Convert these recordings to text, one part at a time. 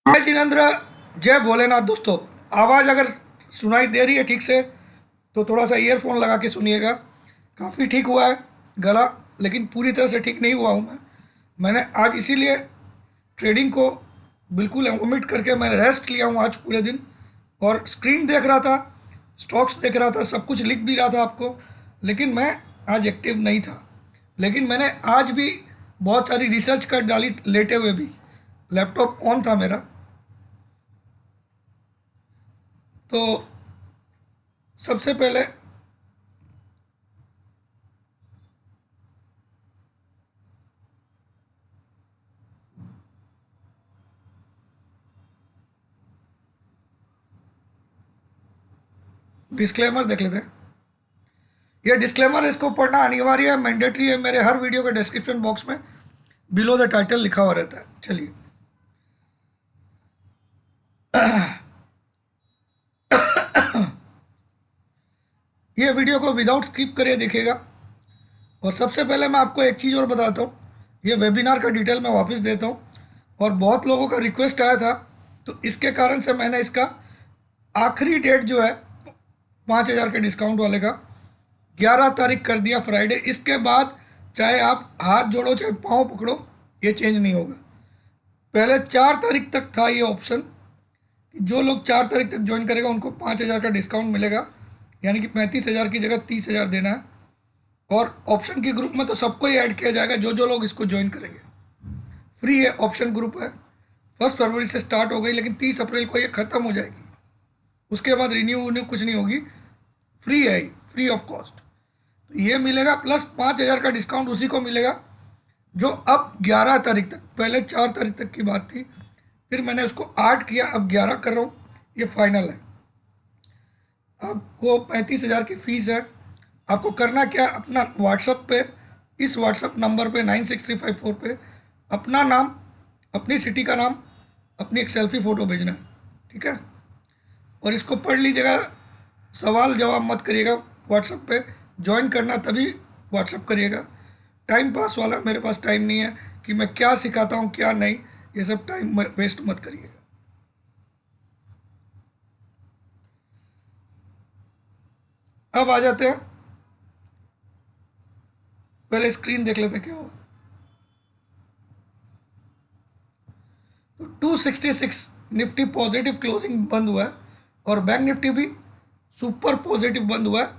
जय जिनेन्द्र, जय भोलेनाथ। दोस्तों, आवाज़ अगर सुनाई दे रही है ठीक से तो थोड़ा सा ईयरफोन लगा के सुनिएगा। काफ़ी ठीक हुआ है गला, लेकिन पूरी तरह से ठीक नहीं हुआ हूँ मैंने आज इसीलिए ट्रेडिंग को बिल्कुल ओमिट करके मैंने रेस्ट लिया हूँ आज पूरे दिन। और स्क्रीन देख रहा था, स्टॉक्स देख रहा था, सब कुछ लिख भी रहा था आपको, लेकिन मैं आज एक्टिव नहीं था। लेकिन मैंने आज भी बहुत सारी रिसर्च कर डाली लेटे हुए भी। लैपटॉप ऑन था मेरा, तो सबसे पहले डिस्क्लेमर देख लेते हैं। ये डिस्क्लेमर, इसको पढ़ना अनिवार्य है, मैंडेटरी है। मेरे हर वीडियो के डिस्क्रिप्शन बॉक्स में बिलो द टाइटल लिखा हुआ रहता है। चलिए, ये वीडियो को विदाउट स्किप करिए देखिएगा। और सबसे पहले मैं आपको एक चीज़ और बताता हूँ, ये वेबिनार का डिटेल मैं वापस देता हूँ। और बहुत लोगों का रिक्वेस्ट आया था, तो इसके कारण से मैंने इसका आखिरी डेट जो है 5,000 के डिस्काउंट वाले का 11 तारीख कर दिया, फ्राइडे। इसके बाद चाहे आप हाथ जोड़ो चाहे पाँव पकड़ो, ये चेंज नहीं होगा। पहले 4 तारीख तक था ये ऑप्शन कि जो लोग 4 तारीख तक ज्वाइन करेगा उनको 5,000 का डिस्काउंट मिलेगा, यानी कि 35,000 की जगह 30,000 देना है। और ऑप्शन के ग्रुप में तो सबको ही ऐड किया जाएगा जो जो लोग इसको ज्वाइन करेंगे। फ्री है, ऑप्शन ग्रुप है। 1 फरवरी से स्टार्ट हो गई, लेकिन 30 अप्रैल को ये ख़त्म हो जाएगी। उसके बाद रिन्यू कुछ नहीं होगी, फ्री है, फ्री ऑफ कॉस्ट। तो ये मिलेगा, प्लस 5,000 का डिस्काउंट उसी को मिलेगा जो अब 11 तारीख तक, पहले 4 तारीख तक की बात थी, फिर मैंने उसको 8 किया, अब 11 कर रहा हूँ। ये फाइनल है। आपको 35,000 की फ़ीस है। आपको करना क्या, अपना व्हाट्सअप पे, इस व्हाट्सअप नंबर पे 96354 पे अपना नाम, अपनी सिटी का नाम, अपनी एक सेल्फी फ़ोटो भेजना है, ठीक है। और इसको पढ़ लीजिएगा, सवाल जवाब मत करिएगा। व्हाट्सअप पे ज्वाइन करना तभी व्हाट्सअप करिएगा। टाइम पास वाला मेरे पास टाइम नहीं है कि मैं क्या सिखाता हूँ क्या नहीं, ये सब टाइम वेस्ट मत करिएगा। अब आ जाते हैं, पहले स्क्रीन देख लेते हैं क्या हुआ। तो 266 निफ्टी पॉजिटिव क्लोजिंग बंद हुआ है, और बैंक निफ्टी भी सुपर पॉजिटिव बंद हुआ है,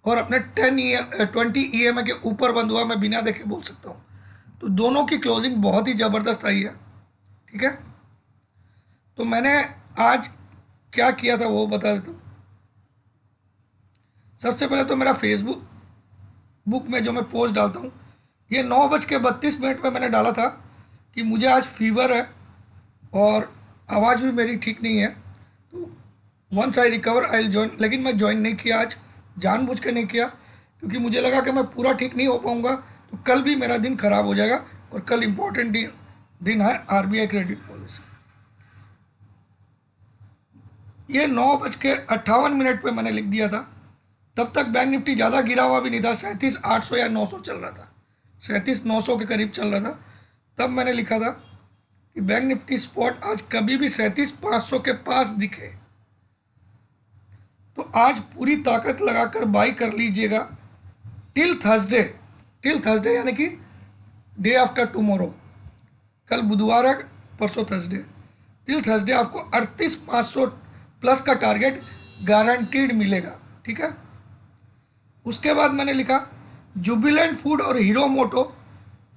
और अपने 20 EMA के ऊपर बंद हुआ। मैं बिना देखे बोल सकता हूँ। तो दोनों की क्लोजिंग बहुत ही ज़बरदस्त आई है, ठीक है। तो मैंने आज क्या किया था वो बता देता हूँ। सबसे पहले तो मेरा फेसबुक बुक में जो मैं पोस्ट डालता हूँ, ये 9:32 में मैंने डाला था कि मुझे आज फीवर है और आवाज़ भी मेरी ठीक नहीं है, तो once I recover I will join. लेकिन मैं ज्वाइन नहीं किया आज, जानबूझ के नहीं किया, क्योंकि मुझे लगा कि मैं पूरा ठीक नहीं हो पाऊँगा तो कल भी मेरा दिन खराब हो जाएगा। और कल इम्पोर्टेंट दिन है RBI क्रेडिट पॉलिसी। ये 9:58 पे मैंने लिख दिया था। तब तक बैंक निफ्टी ज़्यादा गिरा हुआ भी नहीं था, 37,800 या 900 चल रहा था, 37,900 के करीब चल रहा था। तब मैंने लिखा था कि बैंक निफ्टी स्पॉट आज कभी भी 37,500 के पास दिखे तो आज पूरी ताकत लगाकर बाई कर लीजिएगा टिल थर्सडे। टिल थर्सडे यानी कि डे आफ्टर टुमारो, कल बुधवार है, परसों थर्सडे। टिल थर्सडे आपको 38,500 प्लस का टारगेट गारंटीड मिलेगा, ठीक है। उसके बाद मैंने लिखा जुबिलेंट फूड और हीरो मोटो,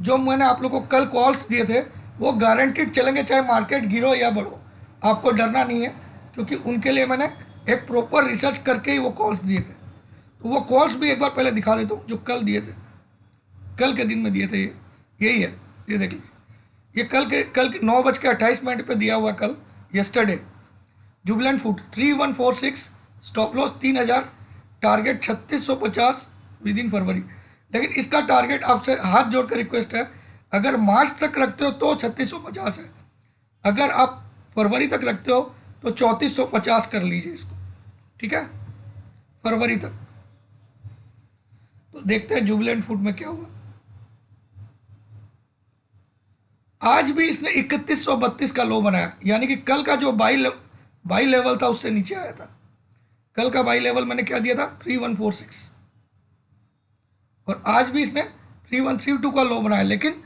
जो मैंने आप लोगों को कल कॉल्स दिए थे, वो गारंटीड चलेंगे चाहे मार्केट गिरो या बढ़ो। आपको डरना नहीं है, क्योंकि उनके लिए मैंने एक प्रॉपर रिसर्च करके ही वो कॉल्स दिए थे। तो वो कॉल्स भी एक बार पहले दिखा देता हूँ जो कल दिए थे, कल के दिन में दिए थे। ये यही है, ये देख लीजिए। ये कल के 9:28 पे दिया हुआ, कल, yesterday. Jubilant food 3146, stop loss 3,000, target 3650 within February. लेकिन इसका टारगेट आपसे हाथ जोड़कर रिक्वेस्ट है, अगर मार्च तक रखते हो तो 3650 है, अगर आप फरवरी तक रखते हो तो 3450 कर लीजिए इसको, ठीक है, फरवरी तक। तो देखते हैं जुबिलेंट फूड में क्या हुआ। आज भी इसने 3132 का लो बनाया, यानी कि कल का जो बाई लेवल था उससे नीचे आया था। कल का बाई लेवल मैंने क्या दिया था 3146, और आज भी इसने 3132 का लो बनाया, लेकिन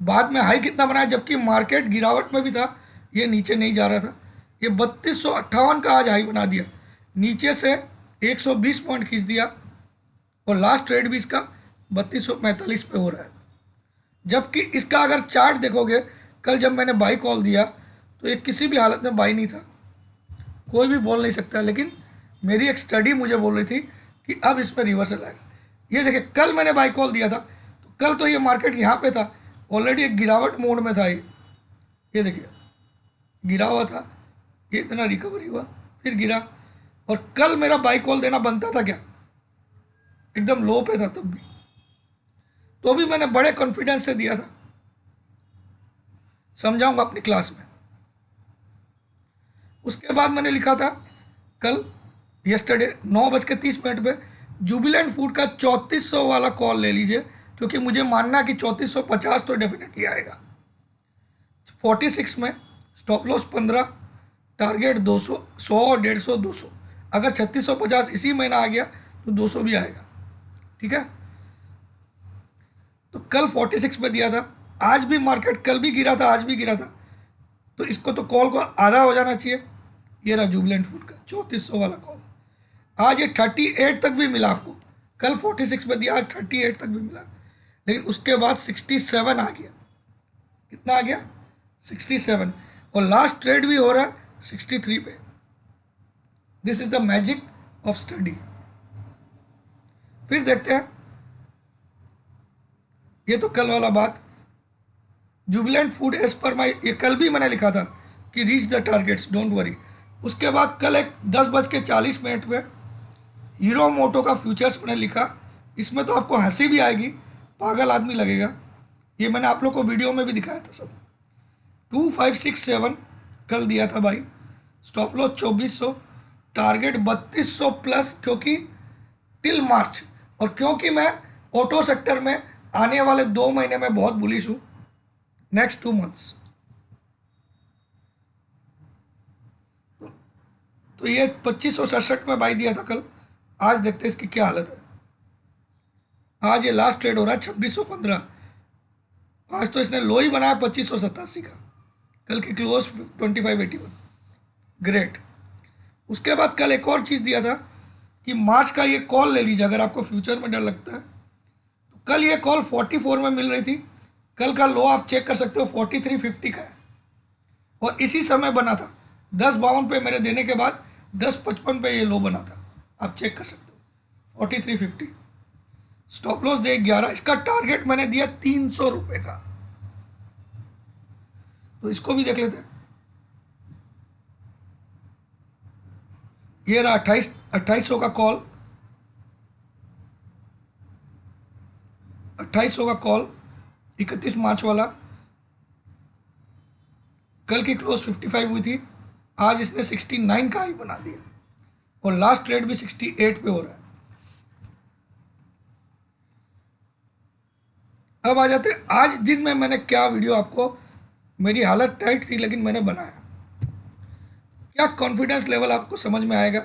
बाद में हाई कितना बनाया, जबकि मार्केट गिरावट में भी था, ये नीचे नहीं जा रहा था। ये 3258 का आज हाई बना दिया, नीचे से 120 पॉइंट खींच दिया, और लास्ट ट्रेड भी इसका 3245 पे हो रहा है। जबकि इसका अगर चार्ट देखोगे, कल जब मैंने बाई कॉल दिया तो ये किसी भी हालत में बाई नहीं था, कोई भी बोल नहीं सकता, लेकिन मेरी एक स्टडी मुझे बोल रही थी कि अब इसमें रिवर्सल आएगा। ये देखिए, कल मैंने बाई कॉल दिया था, तो कल तो ये मार्केट यहाँ पे था, ऑलरेडी एक गिरावट मोड में था ये देखिए गिरा हुआ था, ये इतना रिकवरी हुआ, फिर गिरा, और कल मेरा बाई कॉल देना बनता था क्या, एकदम लो पे था तब भी, तो भी मैंने बड़े कॉन्फिडेंस से दिया था। समझाऊंगा अपनी क्लास में। उसके बाद मैंने लिखा था कल यस्टरडे 9:30 पे, जुबिलेंट फूड का 3400 वाला कॉल ले लीजिए, क्योंकि मुझे मानना कि 3450 तो डेफिनेटली आएगा। 46 में स्टॉप लॉस 15, टारगेट 200, 100, 150, 200। अगर 3650 इसी महीना आ गया तो 200 भी आएगा, ठीक है। तो कल 46 पे दिया था, आज भी मार्केट कल भी गिरा था, आज भी गिरा था, तो इसको तो कॉल को आधा हो जाना चाहिए। ये रहा जुबिलेंट फूड का 3400 वाला कॉल, आज ये 38 तक भी मिला आपको, कल 46 पे दिया, आज 38 तक भी मिला, लेकिन उसके बाद 67 आ गया। कितना आ गया 67, और लास्ट ट्रेड भी हो रहा है 63 पे। This is the magic of study. फिर देखते हैं, ये तो कल वाला बात, जुबिलेंट फूड एज पर माई, ये कल भी मैंने लिखा था कि reach the targets, don't worry. उसके बाद कल एक 10:40 पे हीरो मोटो का फ्यूचर्स मैंने लिखा, इसमें तो आपको हंसी भी आएगी, पागल आदमी लगेगा, ये मैंने आप लोग को वीडियो में भी दिखाया था सब। 2567 कल दिया था भाई, स्टॉप लॉस 2400, टारगेट 3200 प्लस, क्योंकि टिल मार्च, और क्योंकि मैं ऑटो सेक्टर में आने वाले 2 महीने में बहुत बुलिश हूँ, नेक्स्ट 2 मंथ्स। तो ये 2567 में बाई दिया था कल, आज देखते हैं इसकी क्या हालत है। आज ये लास्ट ट्रेड हो रहा है 2615, आज तो इसने लो ही बनाया 2587 का, कल की क्लोज 2581, ग्रेट। उसके बाद कल एक और चीज़ दिया था कि मार्च का ये कॉल ले लीजिए, अगर आपको फ्यूचर में डर लगता है तो कल ये कॉल 44 में मिल रही थी, कल का लो आप चेक कर सकते हो 4350 का है, और इसी समय बना था 10:52 पे मेरे देने के बाद 10:55 पे ये लो बना था, आप चेक कर सकते हो 4350। स्टॉप लॉस दे 11, इसका टारगेट मैंने दिया 300 रुपये का, तो इसको भी देख लेते हैं। ये रहा 2800 का कॉल, 2800 का कॉल 31 मार्च वाला, कल की क्लोज 55 हुई थी, आज इसने 69 का हाई बना दिया, और लास्ट ट्रेड भी 68 पे हो रहा है। अब आ जाते हैं आज दिन में मैंने क्या वीडियो, आपको मेरी हालत टाइट थी लेकिन मैंने बनाया, क्या कॉन्फिडेंस लेवल आपको समझ में आएगा।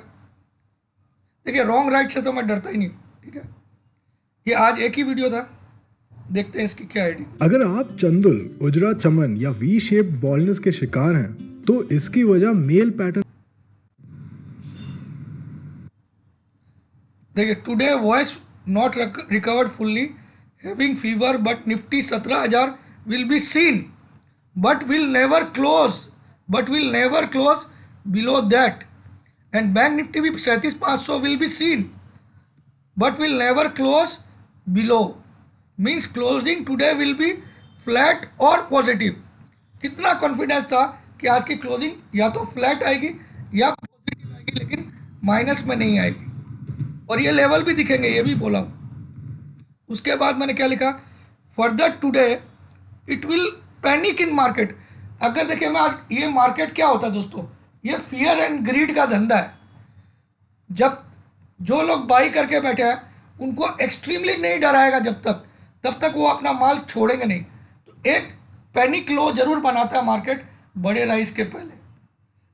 देखिए, रॉन्ग राइट से तो मैं डरता ही नहीं हूँ, ठीक है। ये आज एक ही वीडियो था, देखते हैं इसकी क्या आईडी। अगर आप चंदुल, उजरा चमन या वी शेप बॉल्डनेस के शिकार हैं तो इसकी वजह मेल पैटर्न। देखिए, today voice not recovered fully, having fever, but Nifty 17,000 will be seen, but will never close below that, and bank Nifty भी 37,500 will be seen, but will never close below, means closing today will be flat और positive. कितना confidence था कि आज की closing या तो flat आएगी या पॉजिटिव आएगी, लेकिन माइनस में नहीं आएगी, और ये लेवल भी दिखेंगे, ये भी बोला हूँ। उसके बाद मैंने क्या लिखा, further today it will panic in market. अगर देखिए मैं आज, ये मार्केट क्या होता है दोस्तों, ये फियर एंड ग्रीड का धंधा है। जब जो लोग बाई करके बैठे हैं उनको एक्सट्रीमली नहीं डराएगा, तब तक वो अपना माल छोड़ेंगे नहीं। तो एक पैनिक लो जरूर बनाता है मार्केट बड़े राइज के पहले।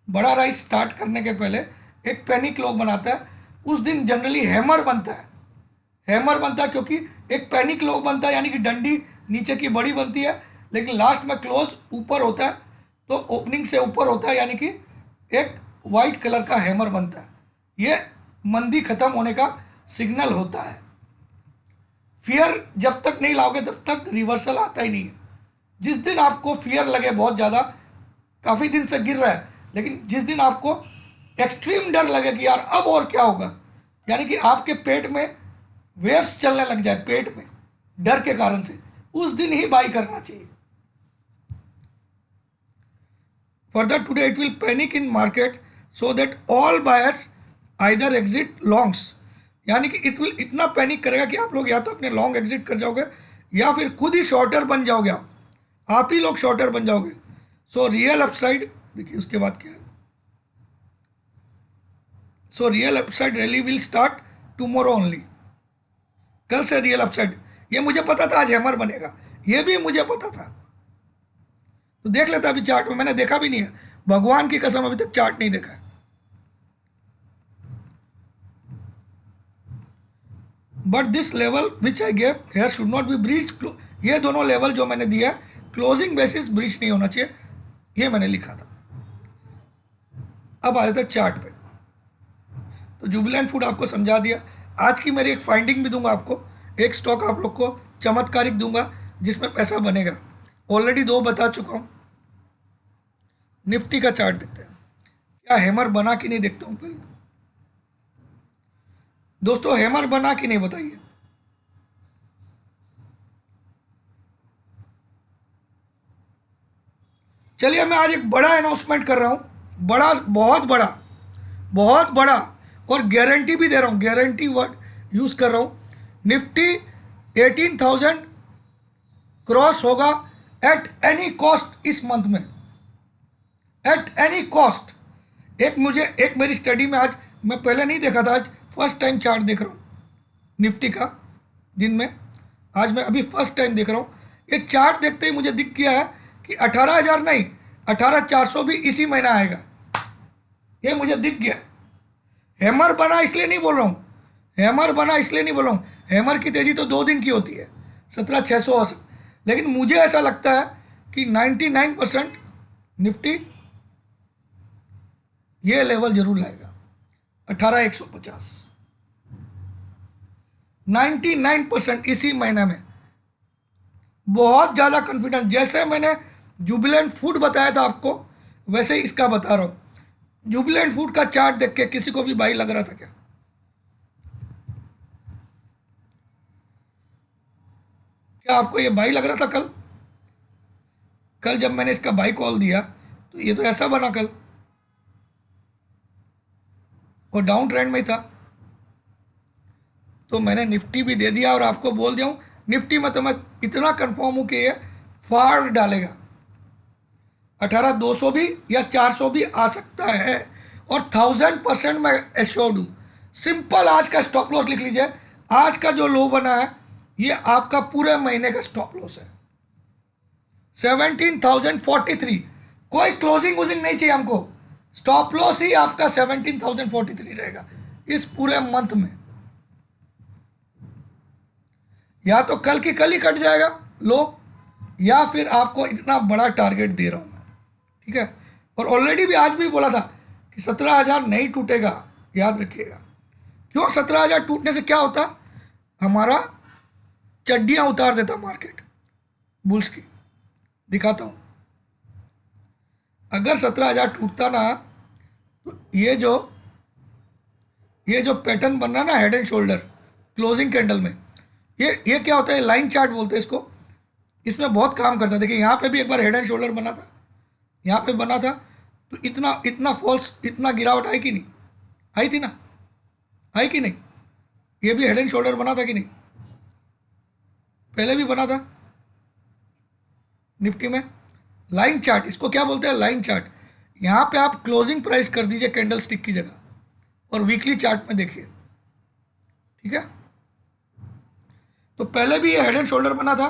बड़ा राइज स्टार्ट करने के पहले एक पैनिक लो बनाता है। उस दिन जनरली हैमर बनता है। हैमर बनता है क्योंकि एक पैनिक लो बनता है, यानी कि डंडी नीचे की बड़ी बनती है लेकिन लास्ट में क्लोज ऊपर होता है, तो ओपनिंग से ऊपर होता है, यानी कि एक वाइट कलर का हैमर बनता है। ये मंदी खत्म होने का सिग्नल होता है। फियर जब तक नहीं लाओगे तब तक रिवर्सल आता ही नहीं है। जिस दिन आपको फियर लगे बहुत ज़्यादा, काफ़ी दिन से गिर रहा है, लेकिन जिस दिन आपको एक्सट्रीम डर लगे कि यार अब और क्या होगा, यानी कि आपके पेट में वेव्स चलने लग जाए पेट में डर के कारण से, उस दिन ही बाई करना चाहिए। Further today it will panic in market so that all buyers either exit longs, यानी कि इट विल इतना पैनिक करेगा कि आप लोग या तो अपने लॉन्ग एग्जिट कर जाओगे या फिर खुद ही शॉर्टर बन जाओगे। आप ही लोग शॉर्टर बन जाओगे। सो रियल अपसाइड, देखिए उसके बाद क्या है, so real upside rally will start tomorrow only. कल से रियल अपसाइड, ये मुझे पता था आज हैमर बनेगा, ये भी मुझे पता था। तो देख लेता अभी चार्ट में, मैंने देखा भी नहीं है, भगवान की कसम अभी तक चार्ट नहीं देखा है। But this level which I gave here should not be breach. ये दोनों लेवल जो मैंने दिया क्लोजिंग बेसिस ब्रीच नहीं होना चाहिए, ये मैंने लिखा था। अब आ जाता है चार्ट पे। तो जुबिलेंट फूड आपको समझा दिया। आज की मेरी एक फाइंडिंग भी दूंगा आपको, एक स्टॉक आप लोग को चमत्कारिक दूंगा जिसमें पैसा बनेगा। ऑलरेडी 2 बता चुका हूँ। निफ्टी का चार्ट देखते हैं, क्या हैमर बना कि नहीं देखता हूँ पहले तो। दोस्तों हैमर बना कि नहीं बताइए। चलिए मैं आज एक बड़ा अनाउंसमेंट कर रहा हूँ, बड़ा, बहुत बड़ा, और गारंटी भी दे रहा हूँ, गारंटी वर्ड यूज कर रहा हूँ। निफ्टी 18,000 क्रॉस होगा एट एनी कॉस्ट इस मंथ में, एट एनी कॉस्ट। एक मेरी स्टडी में आज, मैं पहले नहीं देखा था, आज फर्स्ट टाइम चार्ट देख रहा हूँ निफ्टी का दिन में, आज मैं अभी फर्स्ट टाइम देख रहा हूँ। ये चार्ट देखते ही मुझे दिख गया है कि 18,000 नहीं, 18,400 भी इसी महीना आएगा, ये मुझे दिख गया। हैमर बना इसलिए नहीं बोल रहा हूँ, हैमर बना इसलिए नहीं बोल रहा हूँ, हैमर की तेज़ी तो 2 दिन की होती है, 17,600 औसत, लेकिन मुझे ऐसा लगता है कि 99% निफ्टी ये लेवल जरूर लाएगा, 18,150, 99% इसी महीने में। बहुत ज़्यादा कॉन्फिडेंस, जैसे मैंने जुबिलेंट फूड बताया था आपको, वैसे ही इसका बता रहा हूँ। जुबिलेंट फूड का चार्ट देख के किसी को भी बाई लग रहा था क्या? क्या आपको ये बाई लग रहा था कल? कल जब मैंने इसका बाई कॉल दिया तो ये तो ऐसा बना कल, और डाउन ट्रेंड में था। तो मैंने निफ्टी भी दे दिया और आपको बोल दिया हूँ निफ्टी में तो मैं इतना कंफर्म हूँ कि ये फाड़ डालेगा, 18,200 भी या 400 भी आ सकता है, और 1000% मैं एश्योर्ड हूँ। सिंपल आज का स्टॉप लॉस लिख लीजिए, आज का जो लो बना है ये आपका पूरे महीने का स्टॉप लॉस है, 17,043। कोई क्लोजिंग वोजिंग नहीं चाहिए हमको, स्टॉप लॉस ही आपका 17,043 रहेगा इस पूरे मंथ में। या तो कल की कल ही कट जाएगा लो, या फिर आपको इतना बड़ा टारगेट दे रहा हूं मैं, ठीक है। और ऑलरेडी भी आज भी बोला था कि 17,000 नहीं टूटेगा, याद रखिएगा। क्यों? 17,000 टूटने से क्या होता, हमारा चड्डियां उतार देता मार्केट बुल्स की। दिखाता हूं, अगर 17,000 टूटता ना तो ये जो पैटर्न बन रहा ना head and shoulder closing candle में, ये क्या होता है, लाइन चार्ट बोलते हैं इसको, इसमें बहुत काम करता है। देखिए यहाँ पे भी एक बार हेड एंड शोल्डर बना था, यहाँ पे बना था, तो इतना फॉल्स, इतना गिरावट आई कि नहीं आई थी ना, आई कि नहीं? ये भी हेड एंड शोल्डर बना था कि नहीं? पहले भी बना था निफ्टी में। लाइन चार्ट इसको क्या बोलते हैं, लाइन चार्ट। यहाँ पे आप क्लोजिंग प्राइस कर दीजिए कैंडल स्टिक की जगह, और वीकली चार्ट में देखिए, ठीक है। तो पहले भी ये हेड एंड शोल्डर बना था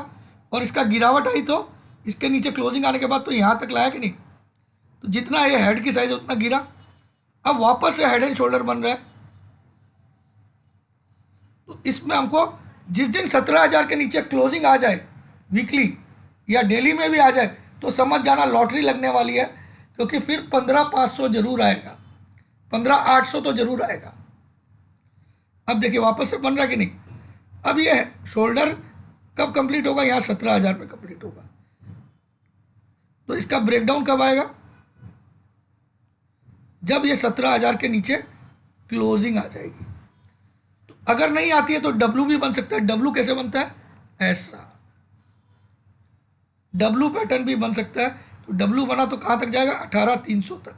और इसका गिरावट आई तो इसके नीचे क्लोजिंग आने के बाद तो यहाँ तक लाया कि नहीं, तो जितना ये हेड की साइज उतना गिरा। अब वापस से हेड एंड शोल्डर बन रहा है। तो इसमें हमको जिस दिन 17,000 के नीचे क्लोजिंग आ जाए वीकली या डेली में भी आ जाए तो समझ जाना लॉटरी लगने वाली है, क्योंकि फिर 15,500 जरूर आएगा, 15,800 तो जरूर आएगा। अब देखिए वापस से बन रहा कि नहीं। अब ये शोल्डर कब कंप्लीट होगा, यहाँ 17,000 पे कंप्लीट होगा। तो इसका ब्रेकडाउन कब आएगा, जब ये 17,000 के नीचे क्लोजिंग आ जाएगी। तो अगर नहीं आती है तो डब्लू भी बन सकता है। डब्लू कैसे बनता है, ऐसा डब्लू पैटर्न भी बन सकता है। तो डब्लू बना तो कहां तक जाएगा, 18,300 तक।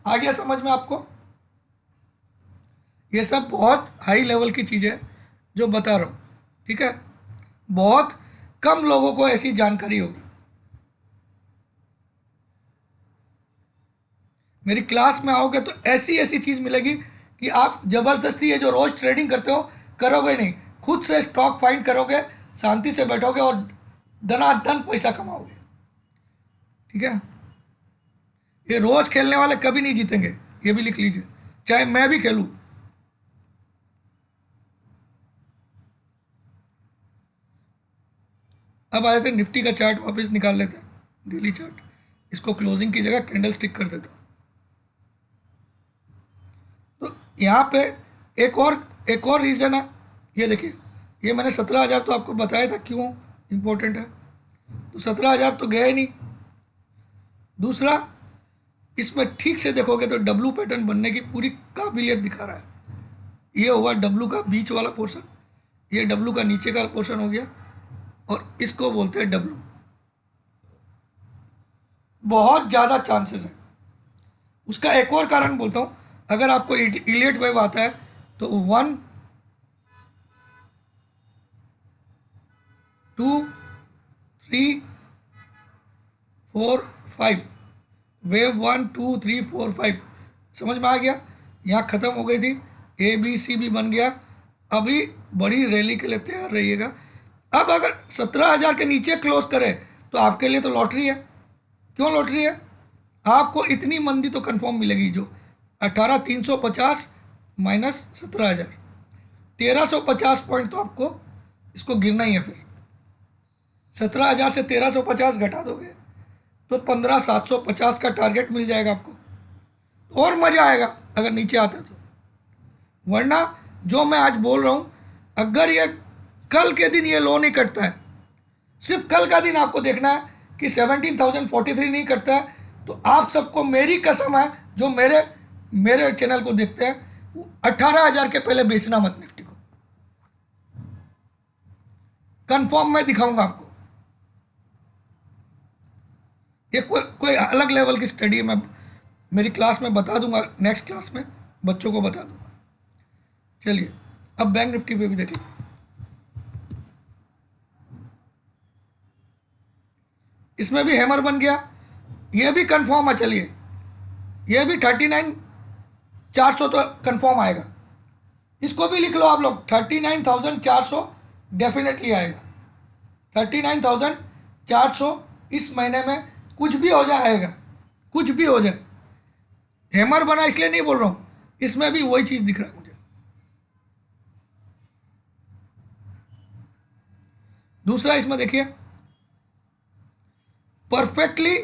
आ गया समझ में आपको। ये सब बहुत हाई लेवल की चीज़ें हैं जो बता रहा हूँ, ठीक है। बहुत कम लोगों को ऐसी जानकारी होगी। मेरी क्लास में आओगे तो ऐसी ऐसी चीज़ मिलेगी कि आप ज़बरदस्ती ये जो रोज़ ट्रेडिंग करते हो करोगे नहीं, खुद से स्टॉक फाइंड करोगे, शांति से बैठोगे और धनाधन पैसा कमाओगे, ठीक है। ये रोज़ खेलने वाले कभी नहीं जीतेंगे, ये भी लिख लीजिए, चाहे मैं भी खेलूं। अब आए थे निफ्टी का चार्ट वापस निकाल लेते हैं, डेली चार्ट। इसको क्लोजिंग की जगह कैंडल स्टिक कर देता हूँ। तो यहाँ पे एक और रीज़न है। ये देखिए, ये मैंने 17,000 तो आपको बताया था क्यों इम्पोर्टेंट है। तो 17,000 तो गया ही नहीं। दूसरा, इसमें ठीक से देखोगे तो डब्लू पैटर्न बनने की पूरी काबिलियत दिखा रहा है। ये हुआ डब्लू का बीच वाला पोर्शन, ये डब्लू का नीचे का पोर्शन हो गया, और इसको बोलते हैं डब्लू। बहुत ज़्यादा चांसेस है। उसका एक और कारण बोलता हूँ, अगर आपको इलियट वेव आता है तो 1 2 3 4 5 वेव 1 2 3 4 5 समझ में आ गया। यहाँ ख़त्म हो गई थी, ABC भी बन गया। अभी बड़ी रैली के लिए तैयार रहिएगा। अब अगर 17,000 के नीचे क्लोज करे तो आपके लिए तो लॉटरी है। क्यों लॉटरी है, आपको इतनी मंदी तो कंफर्म मिलेगी। जो 18,350 माइनस 17,000, 1,350 पॉइंट तो आपको इसको गिरना ही है। फिर 17,000 से 1,350 घटा दोगे तो 15,750 का टारगेट मिल जाएगा आपको। और मज़ा आएगा अगर नीचे आता तो। वरना जो मैं आज बोल रहा हूँ, अगर ये कल के दिन ये लो नहीं कटता है, सिर्फ कल का दिन आपको देखना है कि 17,043 नहीं कटता है, तो आप सबको मेरी कसम है जो मेरे चैनल को देखते हैं, 18,000 के पहले बेचना मत निफ्टी को। कंफर्म मैं दिखाऊंगा आपको। ये कोई अलग लेवल की स्टडी है, मैं मेरी क्लास में बता दूंगा, नेक्स्ट क्लास में बच्चों को बता दूंगा। चलिए अब बैंक निफ्टी पे भी देख लीजिए। इसमें भी हैमर बन गया, ये भी कंफर्म है। चलिए ये भी 39,400 तो कंफर्म आएगा। इसको भी लिख लो आप लोग, 39,400 डेफिनेटली आएगा। 39,400 इस महीने में कुछ भी हो जाएगा, कुछ भी हो जाए। हैमर बना इसलिए नहीं बोल रहा हूँ, इसमें भी वही चीज़ दिख रहा है मुझे। दूसरा इसमें देखिए, परफेक्टली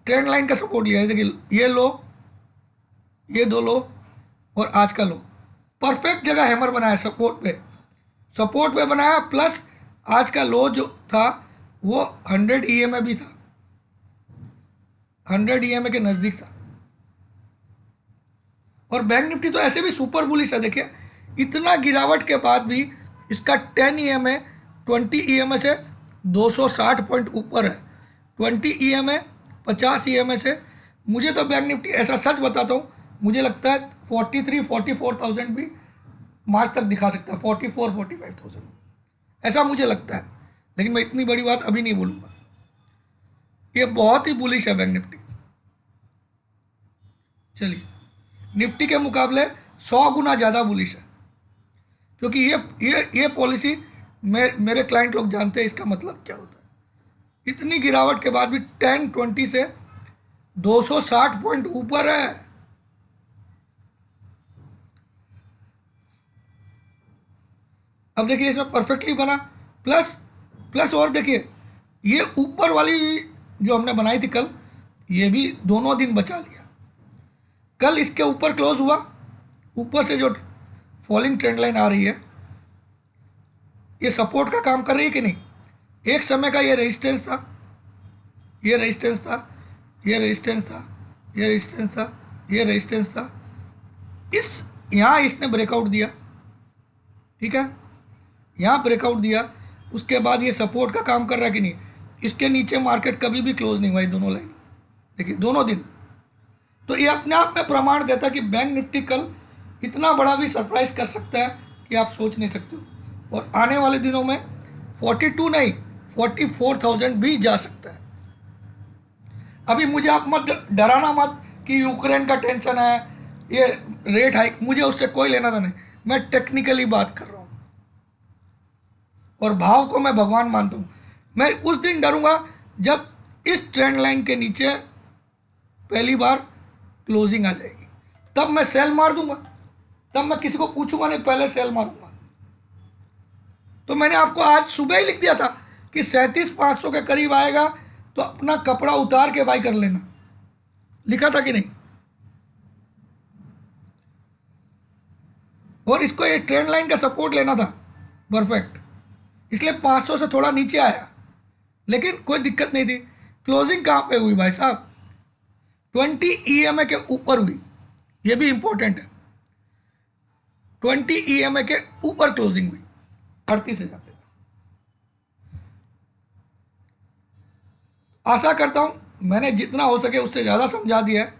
ट्रेंड लाइन का सपोर्ट लिया है। देखिए ये लो, ये दो लो और आज का लो, परफेक्ट जगह हैमर बनाया सपोर्ट पे बनाया। प्लस आज का लो जो था वो 100 EMA भी था, 100 EMA के नज़दीक था। और बैंक निफ्टी तो ऐसे भी सुपर बुलिश है। देखिए इतना गिरावट के बाद भी इसका 10 EMA 20 EMA से 260 पॉइंट ऊपर है। 20 EMA 50 EMA से मुझे तो बैंक निफ्टी, ऐसा सच बताता हूँ, मुझे लगता है 43-44,000 भी मार्च तक दिखा सकता है, 44-45,000 ऐसा मुझे लगता है। लेकिन मैं इतनी बड़ी बात अभी नहीं बोलूँगा। ये बहुत ही बुलिश है बैंक निफ्टी। चलिए निफ्टी के मुकाबले 100 गुना ज़्यादा बुलिश है, क्योंकि ये पॉलिसी मेरे क्लाइंट लोग जानते हैं इसका मतलब क्या होता है। इतनी गिरावट के बाद भी 1020 से 260 पॉइंट ऊपर है। अब देखिए इसमें परफेक्टली बना, प्लस प्लस और देखिए ये ऊपर वाली जो हमने बनाई थी कल, ये भी दोनों दिन बचा लिया। कल इसके ऊपर क्लोज हुआ, ऊपर से जो फॉलिंग ट्रेंड लाइन आ रही है ये सपोर्ट का काम कर रही है कि नहीं। एक समय का ये रेजिस्टेंस था, ये रेजिस्टेंस था, ये रेजिस्टेंस था, ये रेजिस्टेंस था, ये रेजिस्टेंस था। इस यहाँ इसने ब्रेकआउट दिया, ठीक है, यहाँ ब्रेकआउट दिया, उसके बाद ये सपोर्ट का काम कर रहा है कि नहीं। इसके नीचे मार्केट कभी भी क्लोज नहीं हुआ, ये दोनों लाइन देखिए दोनों दिन। तो ये अपने आप में प्रमाण देता है कि बैंक निफ्टी कल इतना बड़ा भी सरप्राइज कर सकता है कि आप सोच नहीं सकते हो। और आने वाले दिनों में 42 नहीं 44,000 भी जा सकता है। अभी मुझे आप मत डराना मत कि यूक्रेन का टेंशन है, ये रेट हाइक, मुझे उससे कोई लेना था नहीं। मैं टेक्निकली बात कर रहा हूँ और भाव को मैं भगवान मानता हूँ। मैं उस दिन डरूंगा जब इस ट्रेंड लाइन के नीचे पहली बार क्लोजिंग आ जाएगी, तब मैं सेल मार दूंगा, तब मैं किसी को पूछूंगा नहीं, पहले सेल मारूंगा। तो मैंने आपको आज सुबह ही लिख दिया था कि 37,500 के करीब आएगा तो अपना कपड़ा उतार के बाई कर लेना, लिखा था कि नहीं। और इसको ये ट्रेंड लाइन का सपोर्ट लेना था, परफेक्ट, इसलिए 500 से थोड़ा नीचे आया, लेकिन कोई दिक्कत नहीं थी। क्लोजिंग कहाँ पे हुई भाई साहब, 20 EMA के ऊपर हुई, ये भी इंपॉर्टेंट है। 20 EMA के ऊपर क्लोजिंग हुई 38,000 जाते। आशा करता हूं मैंने जितना हो सके उससे ज़्यादा समझा दिया है,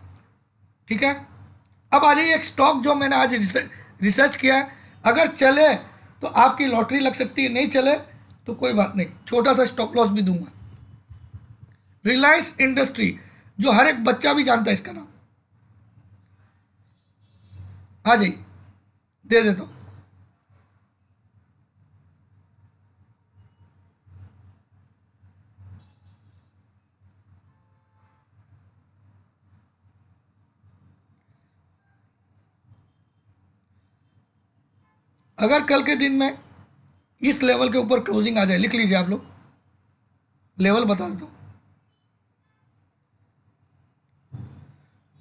ठीक है। अब आ जाइए एक स्टॉक जो मैंने आज रिसर्च किया है, अगर चले तो आपकी लॉटरी लग सकती है, नहीं चले तो कोई बात नहीं, छोटा सा स्टॉप लॉस भी दूंगा। रिलायंस इंडस्ट्री, जो हर एक बच्चा भी जानता है इसका नाम, आ जाइए दे देता हूं। अगर कल के दिन में इस लेवल के ऊपर क्लोजिंग आ जाए, लिख लीजिए आप लोग, लेवल बता देता हूं,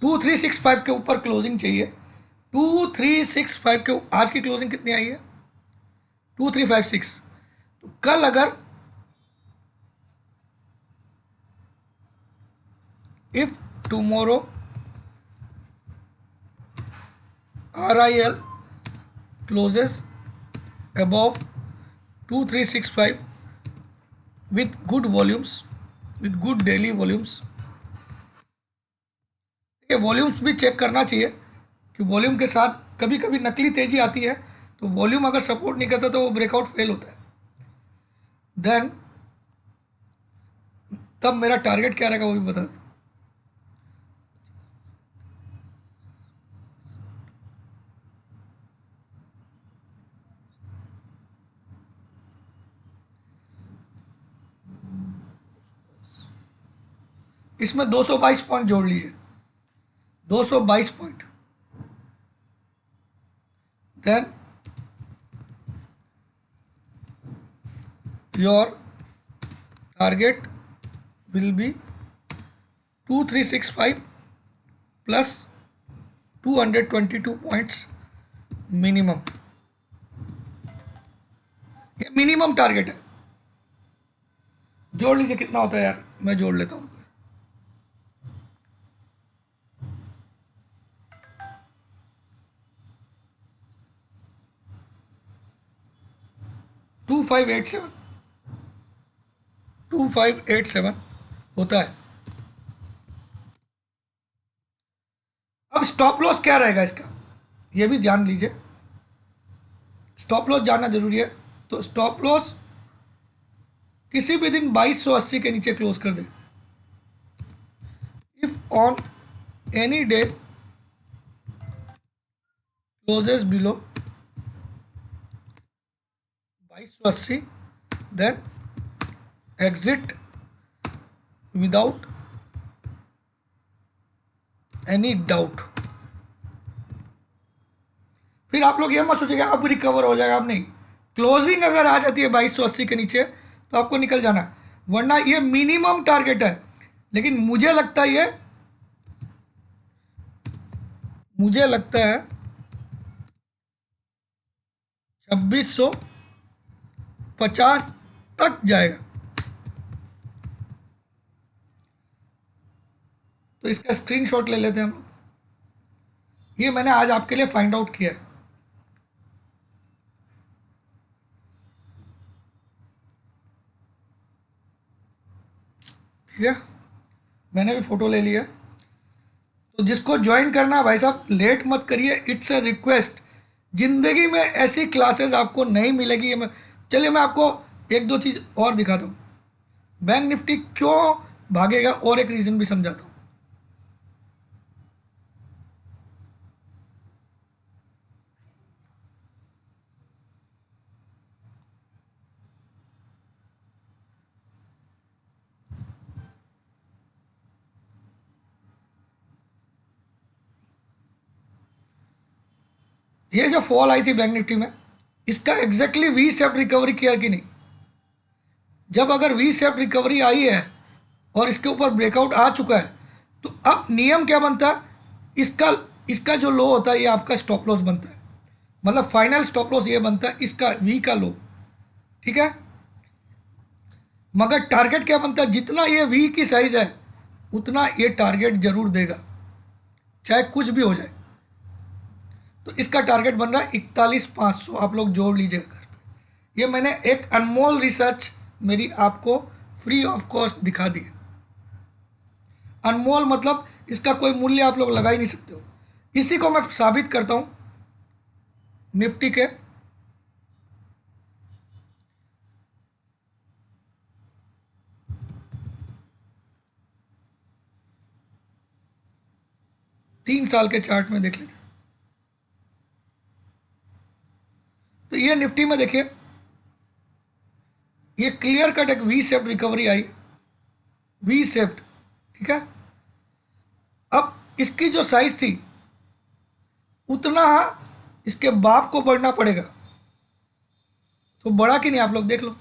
2365 के ऊपर क्लोजिंग चाहिए। 2365 के आज की क्लोजिंग कितनी आई है, 2356। तो कल अगर if tomorrow RIL closes above 2365 with good volumes, with good daily volumes, ये वॉल्यूम्स भी चेक करना चाहिए कि वॉल्यूम के साथ कभी कभी नकली तेजी आती है, तो वॉल्यूम अगर सपोर्ट नहीं करता तो वो ब्रेकआउट फेल होता है। देन तब मेरा टारगेट क्या रहेगा वो भी बता दो। इसमें 222 पॉइंट जोड़ लीजिए, 222 point. Then your target will be 2365 plus 222 points minimum, ये मिनिमम टारगेट है। जोड़ लीजिए कितना होता है यार, मैं जोड़ लेता हूँ। 2587 2587 होता है। अब स्टॉप लॉस क्या रहेगा इसका, ये भी ध्यान लीजिए, स्टॉप लॉस जानना जरूरी है। तो स्टॉप लॉस किसी भी दिन 2280 के नीचे क्लोज कर दे। If on any day closes below 2280, then exit without any doubt. फिर आप लोग ये मत सोचिएगा अब रिकवर हो जाएगा, अब नहीं। क्लोजिंग अगर आ जाती है 2280 के नीचे तो आपको निकल जाना है, वरना ये मिनिमम टारगेट है। लेकिन मुझे लगता है 2650 तक जाएगा। तो इसका स्क्रीनशॉट ले लेते हैं हम लोग। ये मैंने आज आपके लिए फाइंड आउट किया है। ठीक है, मैंने भी फोटो ले लिया। तो जिसको ज्वाइन करना है भाई साहब लेट मत करिए, इट्स अ रिक्वेस्ट। जिंदगी में ऐसी क्लासेस आपको नहीं मिलेगी। चलिए मैं आपको एक दो चीज़ और दिखाता हूँ। बैंक निफ्टी क्यों भागेगा और एक रीज़न भी समझाता हूँ। ये जो फॉल आई थी बैंक निफ्टी में, इसका एग्जैक्टली वी शेप रिकवरी किया कि नहीं? जब अगर वी शेप रिकवरी आई है और इसके ऊपर ब्रेकआउट आ चुका है, तो अब नियम क्या बनता है? इसका इसका जो लो होता है ये आपका स्टॉप लॉस बनता है। मतलब फाइनल स्टॉप लॉस ये बनता है इसका वी का लो। ठीक है, मगर टारगेट क्या बनता है? जितना ये वी की साइज है उतना ये टारगेट जरूर देगा, चाहे कुछ भी हो जाए। तो इसका टारगेट बन रहा है 41,500। आप लोग जोड़ लीजिएगा घर पे। ये मैंने एक अनमोल रिसर्च मेरी आपको फ्री ऑफ कॉस्ट दिखा दी है। अनमोल मतलब इसका कोई मूल्य आप लोग लगा ही नहीं सकते हो। इसी को मैं साबित करता हूं निफ्टी के। तीन साल के चार्ट में देख लेते हैं। तो ये निफ्टी में देखिए, ये क्लियर कट एक वी शेप्ड रिकवरी आई, वी शेप्ड। ठीक है, अब इसकी जो साइज थी उतना इसके बाप को बढ़ना पड़ेगा। तो बढ़ा कि नहीं आप लोग देख लो।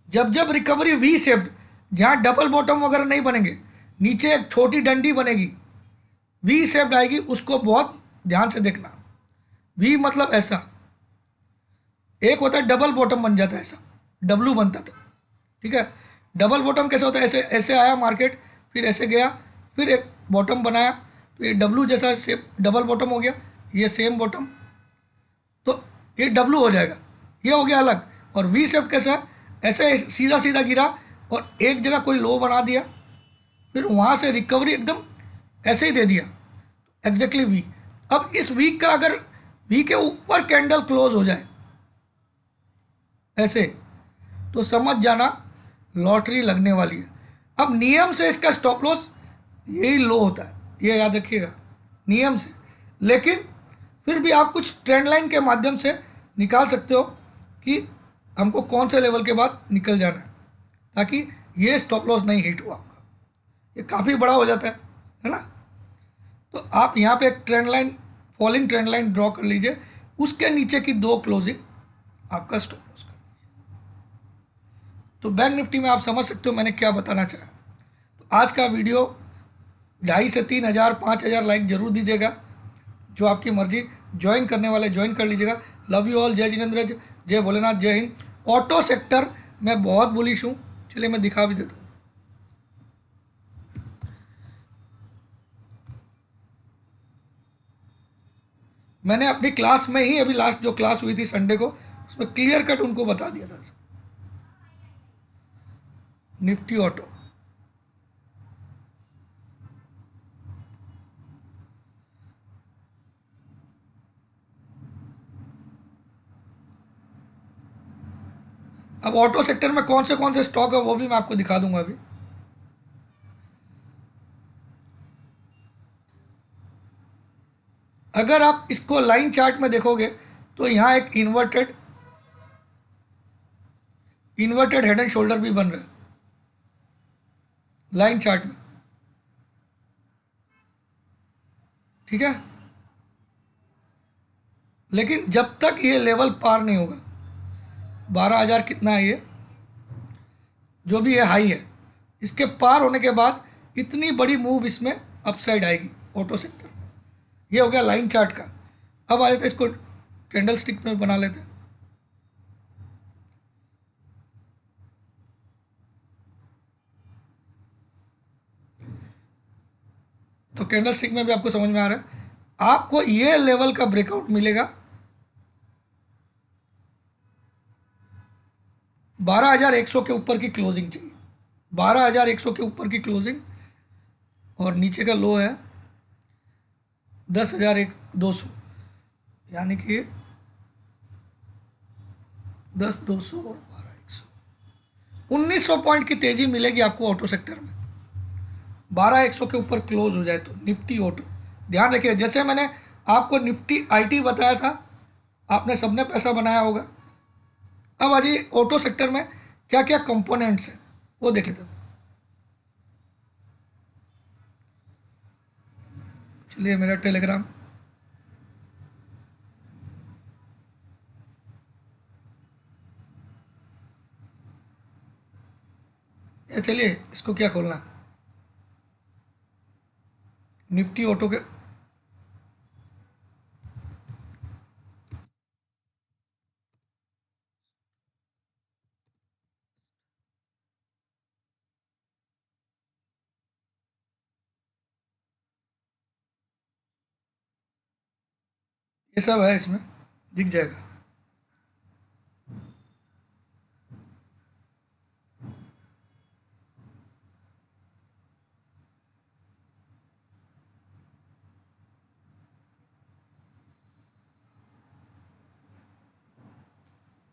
जब जब रिकवरी वी शेप्ड, जहां डबल बॉटम वगैरह नहीं बनेंगे, नीचे एक छोटी डंडी बनेगी, वी शेप्ड आएगी, उसको बहुत ध्यान से देखना। वी मतलब ऐसा, एक होता है डबल बॉटम बन जाता है, ऐसा डब्लू बनता था। ठीक है, डबल बॉटम कैसे होता है? ऐसे ऐसे आया मार्केट, फिर ऐसे गया, फिर एक बॉटम बनाया, तो ये डब्लू जैसा शेप डबल बॉटम हो गया। ये सेम बॉटम, तो ये डब्लू हो जाएगा, ये हो गया अलग। और वी शेप कैसा है? ऐसे सीधा सीधा गिरा और एक जगह कोई लो बना दिया, फिर वहाँ से रिकवरी एकदम ऐसे ही दे दिया, एग्जैक्टली वी। अब इस वीक का अगर वी के ऊपर कैंडल क्लोज हो जाए ऐसे, तो समझ जाना लॉटरी लगने वाली है। अब नियम से इसका स्टॉप लॉस यही लो होता है, ये याद रखिएगा नियम से। लेकिन फिर भी आप कुछ ट्रेंड लाइन के माध्यम से निकाल सकते हो कि हमको कौन से लेवल के बाद निकल जाना है, ताकि ये स्टॉप लॉस नहीं हिट हो आपका। ये काफ़ी बड़ा हो जाता है ना। तो आप यहाँ पे एक trend line, falling trend line draw कर लीजिए, उसके नीचे की दो क्लोजिंग आपका स्टॉप लॉस कर। तो बैंक निफ्टी में आप समझ सकते हो मैंने क्या बताना चाहा। तो आज का वीडियो 2,500 से 3,000 5,000 लाइक जरूर दीजिएगा। जो आपकी मर्जी, ज्वाइन करने वाले ज्वाइन कर लीजिएगा। Love you all. जय जिनेंद्र, जय भोलेनाथ, जय हिंद। ऑटो सेक्टर मैं बहुत बुलिश हूँ, चलिए मैं दिखा भी देता हूँ। मैंने अपनी क्लास में ही, अभी लास्ट जो क्लास हुई थी संडे को, उसमें क्लियर कट उनको बता दिया था निफ्टी ऑटो। अब ऑटो सेक्टर में कौन से स्टॉक है वो भी मैं आपको दिखा दूंगा अभी। अगर आप इसको लाइन चार्ट में देखोगे तो यहाँ एक इन्वर्टेड हेड एंड शोल्डर भी बन रहा है लाइन चार्ट में, ठीक है। लेकिन जब तक ये लेवल पार नहीं होगा, 12,000 कितना है ये, जो भी ये हाई है, इसके पार होने के बाद इतनी बड़ी मूव इसमें अपसाइड आएगी ऑटो सेक्टर में। ये हो गया लाइन चार्ट का। अब आ जाते हैं इसको कैंडल स्टिक में बना लेते हैं। तो कैंडल स्टिक में भी आपको समझ में आ रहा है, आपको ये लेवल का ब्रेकआउट मिलेगा 12,100 के ऊपर की क्लोजिंग चाहिए, 12,100 के ऊपर की क्लोजिंग, और नीचे का लो है 10,200, यानी कि 10,200 और 12,100, 1,900 पॉइंट की तेजी मिलेगी आपको ऑटो सेक्टर में 12,100 के ऊपर क्लोज हो जाए तो। निफ्टी ऑटो ध्यान रखिए, जैसे मैंने आपको निफ्टी आईटी बताया था, आपने सबने पैसा बनाया होगा। अब आ जाइए ऑटो सेक्टर में क्या क्या कंपोनेंट्स हैं वो देख लेते हैं। चलिए मेरा टेलीग्राम, या चलिए इसको क्या खोलना, निफ्टी ऑटो के, ये सब है इसमें, दिख जाएगा।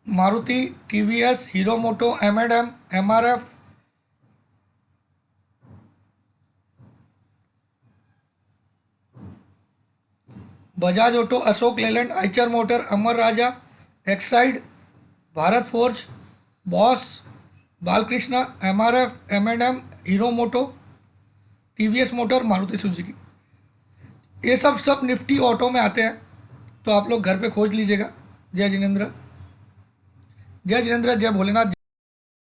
मारुति, टीवीएस, हीरो मोटो, एम&एम, MRF, Bajaj auto, Ashok Leyland, Eicher motor, अमर राजा, Exide, Bharat forge, boss, Balkrishna, MRF, एम&एम, hero मोटो, टीवीएस मोटर, मारुति सुजुकी, ये सब निफ्टी ऑटो में आते हैं। तो आप लोग घर पे खोज लीजिएगा। जय जिनेंद्र, जय जिनेंद्र, जय भोलेनाथ,